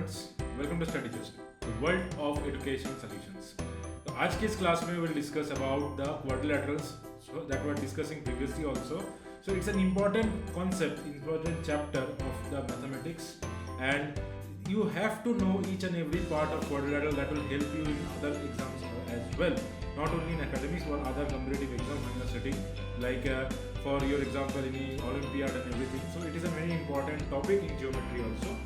Students, welcome to study just the world of education solutions. तो आज की इस क्लास में will discuss about the quadrilaterals that we are discussing previously also. So it's an important concept, important chapter of the mathematics, and you have to know each and every part of quadrilateral that will help you in other exams as well, not only in academics but other competitive exams when you are studying, like for your example in the Olympiad and everything. So it is a very important topic in geometry also.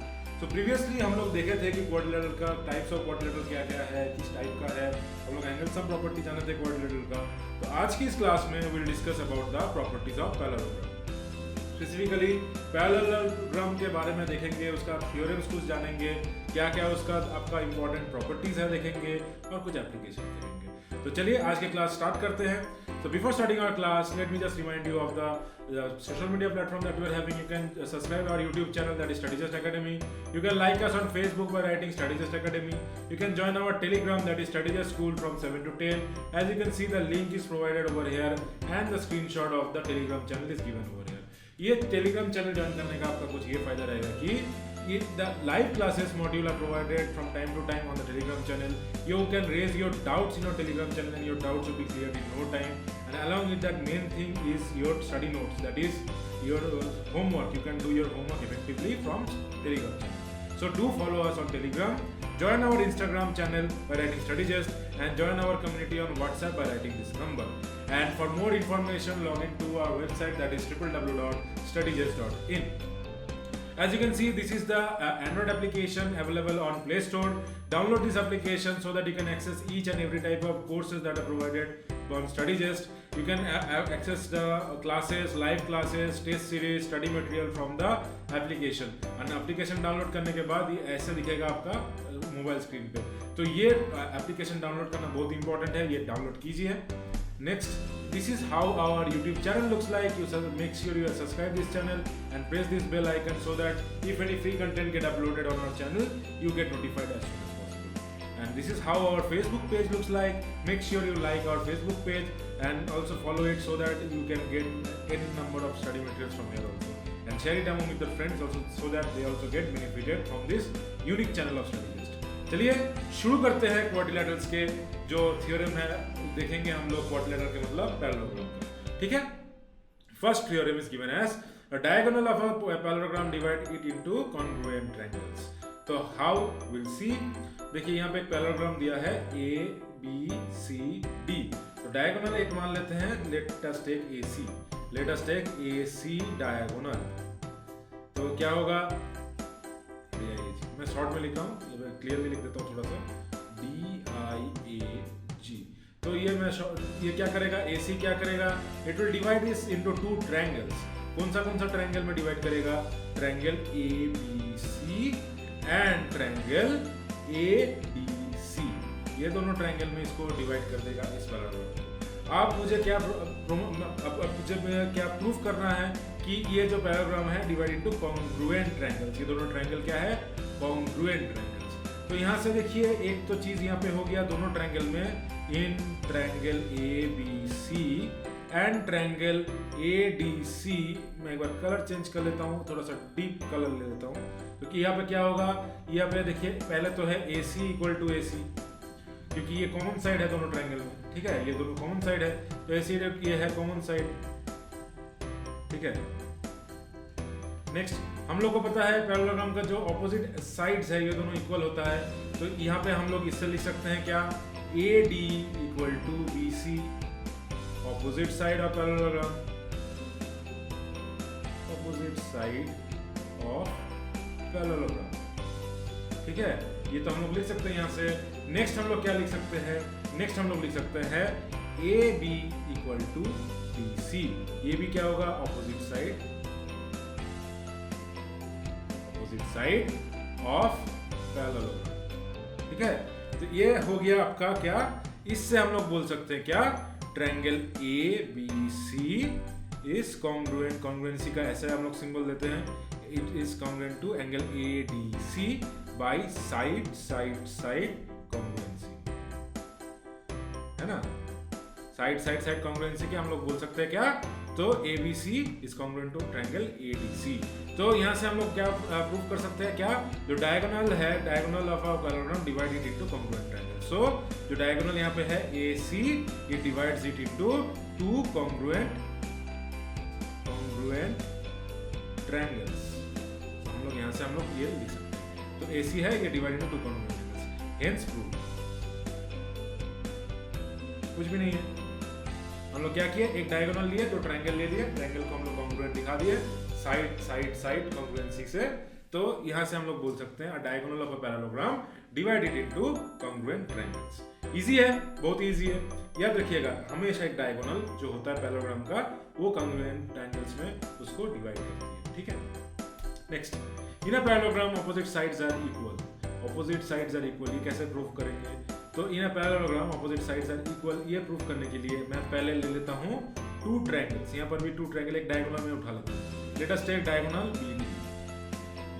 तो previously हम लोग देखे थे कि quadrilateral का types of quadrilateral क्या क्या है, किस टाइप का है, हम लोग एंगल सम प्रॉपर्टी जाने थे क्वाड्रिलेटरल का। तो आज की इस क्लास में will discuss about the properties of parallelogram. Specifically parallelogram के बारे में देखेंगे, उसका थ्योरम्स कुछ जानेंगे, क्या क्या उसका आपका इंपॉर्टेंट प्रॉपर्टीज है देखेंगे और कुछ एप्लीकेशन करेंगे। तो चलिए आज के क्लास स्टार्ट करते हैं। So before starting our class, let me just remind you of the social media platform that we are having. You can subscribe our YouTube channel, that is StudyJust Academy. You can like us on Facebook by writing StudyJust Academy. You can join our Telegram, that is StudyJust School, from 7 to 10. As you can see, the link is provided over here and the screenshot of the Telegram channel is given over here. ये Telegram channel join करने का आपका कुछ ये फायदा रहेगा कि the live classes module are provided from time to time on the Telegram channel. You can raise your doubts in your Telegram channel and your doubts will be cleared in no time. And along with that, main thing is your study notes, that is your homework. You can do your homework effectively from Telegram channel. So do follow us on Telegram. Join our Instagram channel by writing StudyJust and join our community on WhatsApp by writing this number. And for more information, log into our website, that is www.studyjust.in. As you can see, this is the Android application available on Play Store. Download this application so that you can access each and every type of courses that are provided on StudyJust. You can access the classes, live classes, test series, study material from the application. And application download करने के बाद ये ऐसे दिखेगा आपका mobile screen पे। तो ये एप्लीकेशन डाउनलोड करना बहुत इंपॉर्टेंट है, ये डाउनलोड कीजिए। Next, this is how our YouTube channel looks like. You make sure you subscribe this channel and press this bell icon so that if any free content get uploaded on our channel, you get notified as soon as possible. And this is how our Facebook page looks like. Make sure you like our Facebook page and also follow it so that you can get any number of study materials from here also. And share it among with your friends also so that they also get benefited from this unique channel of StudyJust. चलिए शुरू करते हैं quadrilaterals के जो theorem है, देखेंगे हम लोग क्वाड्रिलेटरल के मतलब पैरेललोग्राम का। ठीक है, first theorem is given as a diagonal of a parallelogram divide it into congruent triangles. तो हाउ विल सी, देखिए यहाँ पे एक पैरेललोग्राम दिया है ए बी सी डी। तो डायगोनल एक मान लेते हैं, let us take AC, let us take AC diagonal. तो क्या होगा, मैं शॉर्ट में लिख रहा हूँ, क्लियरली लिख देता हूँ थोड़ा सा, DIAG। तो ये क्या करेगा, AC क्या करेगा, it will divide this into two triangles. कौन सा ट्रायंगल में डिवाइड करेगा, triangle ABC and triangle ADC। ये दोनों ट्रायंगल में इसको डिवाइड कर देगा इस पैरेललोग्राम को। आप मुझे क्या प्रूफ करना है कि ये जो पैरेललोग्राम है डिवाइड इनटू कॉन्ग्रुएंट ट्रायंगल्स। ये दोनों ट्रायंगल क्या है, कॉन्ग्रुएंट ट्रायंगल्स। तो यहाँ से देखिए एक तो चीज यहाँ पे हो गया दोनों ट्रायंगल में, in triangle ABC and triangle ADC। मैं एक बार कलर चेंज कर लेता हूँ, थोड़ा सा डीप कलर ले लेता हूँ, क्योंकि यहाँ पे क्या होगा, यहाँ पे देखिए पहले तो है AC इक्वल टू AC, क्योंकि ये कॉमन साइड है दोनों ट्रायंगल में। ठीक है, ये दोनों कॉमन साइड है, तो AC ये है कॉमन साइड। ठीक है, नेक्स्ट हम लोग को पता है पैरेललोग्राम का जो ऑपोजिट साइड्स है ये दोनों इक्वल होता है। तो यहाँ पे हम लोग इससे लिख सकते हैं क्या, AD equal to BC, opposite side of parallelogram, opposite side of parallelogram. ठीक है, ये तो हम लोग लिख सकते हैं यहाँ से। नेक्स्ट हम लोग क्या लिख सकते हैं, नेक्स्ट हम लोग लिख सकते हैं AB इक्वल टू BC। ये भी क्या होगा, ऑपोजिट साइड ऑफ पैरेललोग्राम। ठीक है, तो ये हो गया आपका क्या, इससे हम लोग बोल सकते हैं क्या, triangle ABC is congruent. Congruency का ऐसे हम लोग सिंबल देते हैं, it is congruent to angle ADC by side congruency, है ना, साइड साइड साइड कॉन्ग्रुएंसी के हम लोग बोल सकते हैं क्या, तो ABC is congruent to triangle ADC। तो यहाँ से हम लोग क्या प्रूव कर सकते हैं, क्या जो डायगोनल है, diagonal of a parallelogram divided into congruent triangle. So जो डायगोनल यहाँ पे है AC, it divides it into two congruent triangles. हम लोग यहाँ से हम लोग ये लिख सकते हैं, तो AC है, ये divided into two congruent triangles, hence prove. कुछ भी नहीं है, हम लोग क्या किए, एक डायगोनल लिए, दो ट्रायंगल ले लिए, ट्रायंगल को हम लोग कॉन्ग्रुएंट दिखा दिए साइड साइड साइड कॉन्ग्रुएंसी से। तो यहाँ से हम लोग बोल सकते हैं diagonal of a parallelogram divided into congruent triangles. Easy है, बहुत इजी है। याद रखिएगा, हमेशा एक डायगोनल जो होता है पैरेललोग्राम का, वो कॉन्ग्रुएंट ट्रायंगल्स में उसको डिवाइड करती है, ठीक है। Next, in a parallelogram opposite sides are equal. Opposite sides are equal, ये कैसे प्रूव करेंगे, तो in a parallelogram opposite sides are equal, ये प्रूव करने के लिए मैं पहले ले लेता हूँ टू ट्रायंगल्स। यहाँ पर भी टू ट्रायंगल, एक डायगोनल में उठा लेता हूँ। Let us take diagonal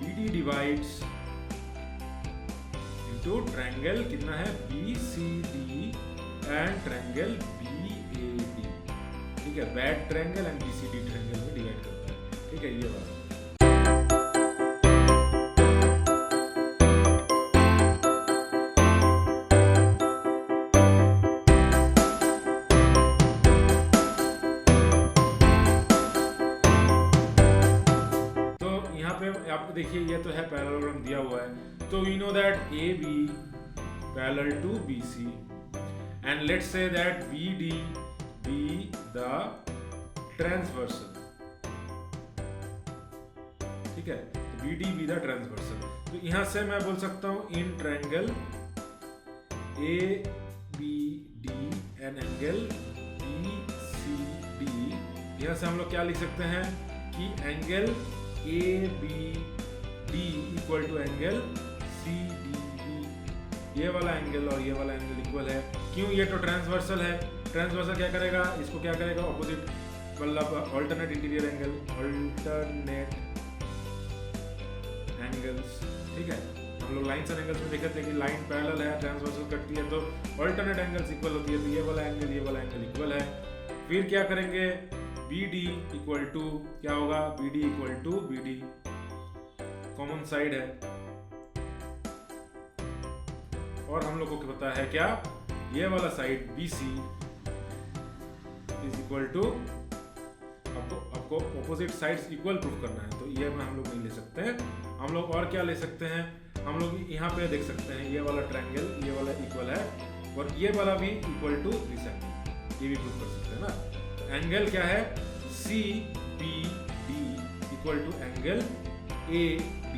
BD divides into triangle कितना है BCD एंड ट्रायंगल BAD, ठीक है। BAD triangle and BCD triangle में डिवाइड करता है, ठीक है, ये वाला। आप देखिए, ये तो है पैरेललोग्राम दिया हुआ है, तो we know that AB parallel to BC and let's say that BD be the transversal, ठीक है, BD be the transversal। तो यहां से मैं बोल सकता हूं in triangle ABD and angle BCD, यहां से हम लोग क्या लिख सकते हैं कि angle ABD equal to angle CDB, ये वाला एंगल और ये वाला एंगल इक्वल है। क्यों, ये तो ट्रांसवर्सल है। ट्रांसवर्सल क्या करेगा, इसको क्या करेगा, ऑपोजिट, मतलब alternate interior angle, alternate angles, ठीक है। हम लोग लाइन्स एंड एंगल्स में देखे थे कि लाइन पैरेलल है, ट्रांसवर्सल कटती है, तो अल्टरनेट एंगल्स इक्वल होती है, तो ये वाला एंगल इक्वल है। फिर क्या करेंगे, BD इक्वल टू क्या होगा, BD equal to BD common side है, और हम लोगों को पता है क्या, ये वाला side BC is equal to, आपको ऑपोजिट साइड्स इक्वल प्रूफ करना है, तो ये में हम लोग नहीं ले सकते हैं। हम लोग और क्या ले सकते हैं, हम लोग यहाँ पे देख सकते हैं ये वाला ट्रायंगल, ये वाला इक्वल है, और ये वाला भी इक्वल टू दिस एंगल, ये भी प्रूफ कर सकते हैं ना। एंगल क्या है, CBD equal to angle ADB,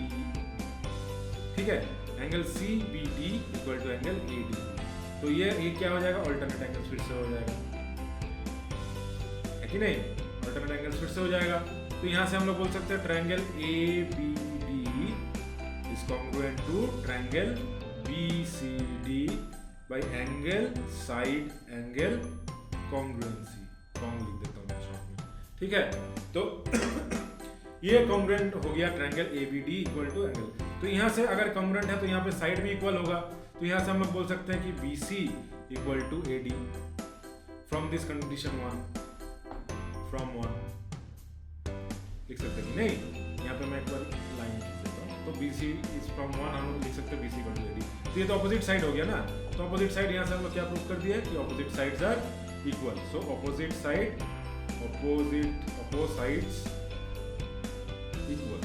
ठीक है, angle CBD equal to angle ADB। तो ये क्या हो जाएगा, अल्टरनेट एंगल फिर से हो जाएगा, है कि नहीं, अल्टरनेट एंगल फिर से हो जाएगा। तो यहाँ से हम लोग बोल सकते हैं triangle ABD is congruent to triangle BCD by angle side angle congruency, लिख देता हूँ शॉर्ट में, ठीक है। तो ये कॉन्ग्रुएंट हो गया triangle ABD equal to angle. तो यहाँ से अगर कॉन्ग्रुएंट है तो यहाँ पे साइड भी इक्वल होगा, तो यहाँ से हम लोग बोल सकते हैं कि BC equal to AD from this condition 1 from 1 लिख सकते हैं, नहीं यहाँ पे मैं एक बार लाइन खींच देता हूँ, तो BC इज फ्रॉम 1 हम लोग लिख सकते हैं BC इक्वल टू AD। तो ये तो ऑपोजिट साइड हो गया ना, तो ऑपोजिट साइड यहाँ से हम लोग क्या प्रूव कर दिया कि opposite sides are equal. So opposite side, opposites equal,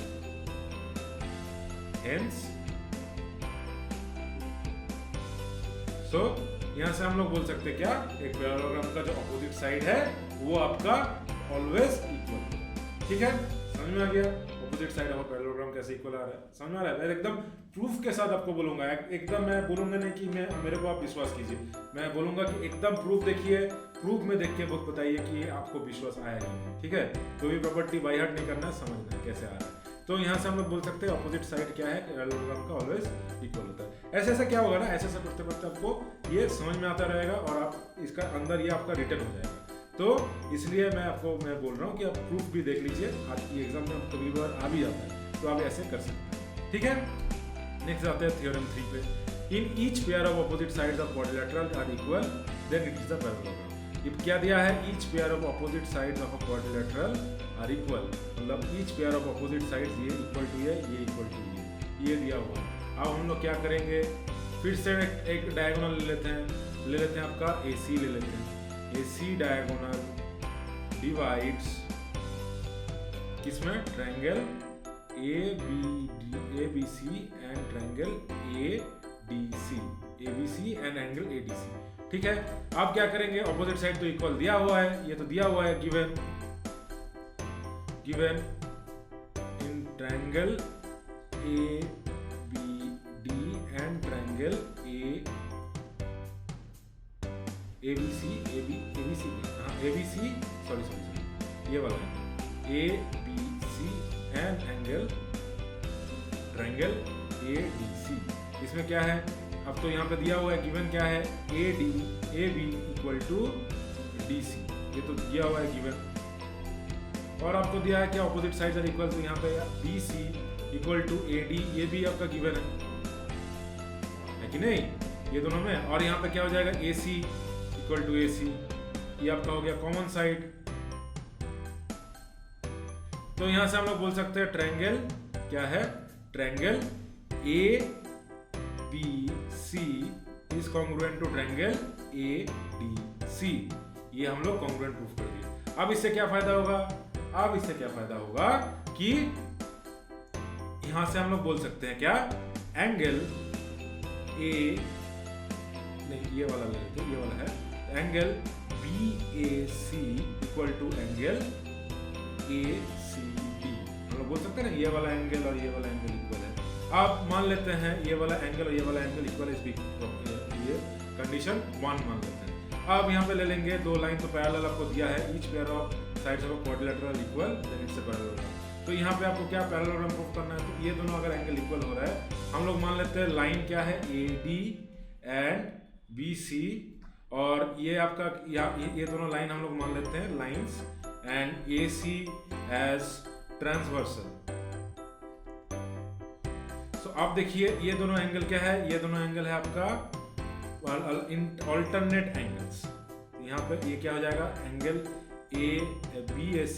hence so यहां से हम लोग बोल सकते हैं क्या, एक पैरेललोग्राम का जो ऑपोजिट साइड है वो आपका ऑलवेज इक्वल, ठीक है। समझ में आ गया ऑपोजिट साइड ऑफ पैरेललोग्राम कैसे इक्वल आ रहा है, समझ में आ रहा है। मैं एकदम प्रूफ के साथ आपको बोलूंगा, एकदम मैं बोलूंगा नहीं कि मैं मेरे को आप विश्वास कीजिए, मैं बोलूंगा कि एकदम प्रूफ देखिए, प्रूफ में देख के बहुत बताइए कि आपको विश्वास आया कि नहीं, ठीक है। कोई भी प्रॉपर्टी बाय हार्ट नहीं करना, समझना है कैसे आ रहा है। तो यहाँ से हम लोग बोल सकते हैं ऑपोजिट साइड क्या है, पैरेललोग्राम का ऑलवेज इक्वल होता है। ऐसे क्या होगा ना, ऐसे पढ़ते पढ़ते आपको ये समझ में आता रहेगा और आप इसका अंदर ये आपका रिटर्न हो जाएगा। तो इसलिए मैं बोल रहा हूँ कि आप प्रूफ भी देख लीजिए, आपकी एग्जाम में कभी बार आ भी जाता है, तो आप ऐसे कर सकते हैं, ठीक है। नेक्स्ट आते हैं थ्योरम 3 पे। In each pair of opposite sides of quadrilateral are equal then it is the parallelogram. ये क्या दिया है, each pair of opposite sides of a quadrilateral are equal, मतलब each pair of opposite sides ये equal to ये equal to ये दिया हुआ है। अब हम लोग क्या करेंगे, फिर से एक डायगोनल ले लेते हैं आपका AC ले लेते हैं। AC डायगोनल डिवाइड्स किसमें, triangle ABC and triangle ADC, ABC and angle ADC। ठीक है, आप क्या करेंगे, ऑपोजिट साइड तो इक्वल दिया हुआ है, ये तो दिया हुआ है given in triangle ABD and triangle ABC ये वाला है ABC and angle triangle ADC। इसमें क्या है, अब तो यहाँ पे दिया हुआ है गिवन क्या है, AB इक्वल टू DC, ये तो दिया हुआ है गिवन। और आपको दिया है क्या, ऑपोजिट साइड्स आर इक्वल, तो यहाँ पे BC इक्वल टू AD, ये भी आपका गिवन है कि नहीं, ये दोनों में। और यहाँ पे क्या हो जाएगा, AC इक्वल टू AC, ये आपका हो गया कॉमन साइड। तो यहां से हम लोग बोल सकते हैं ट्रायंगल क्या है, triangle ABC is congruent to triangle ADC। ये हम लोग कॉन्ग्रुएंट प्रूफ कर दिए। अब इससे क्या फायदा होगा, कि यहां से हम लोग बोल सकते हैं क्या, एंगल ये वाला ले लेते हैं, ये वाला है angle BAC equal to angle ACB। हम लोग बोल सकते हैं ना, ये वाला एंगल और ये वाला एंगल इक्वल है। आप मान लेते हैं ये वाला एंगल और ये वाला एंगल इक्वल है, ये कंडीशन 1 मान लेते हैं। अब यहाँ पे ले लेंगे दो लाइन, तो पैरेलल आपको दिया है, each pair of sides of a quadrilateral equal then it's a parallelogram. तो यहाँ पे आपको क्या पैरेललोग्राम प्रूफ करना है, तो ये दोनों अगर एंगल इक्वल हो रहा है, हम लोग मान लेते हैं लाइन क्या है, AD एंड BC, और ये आपका ये दोनों लाइन हम लोग मान लेते हैं lines, and AC as transversal. So आप देखिए ये दोनों एंगल क्या है, ये दोनों एंगल है आपका अल्टरनेट एंगल्स। यहाँ पे ये क्या हो जाएगा, एंगल BAC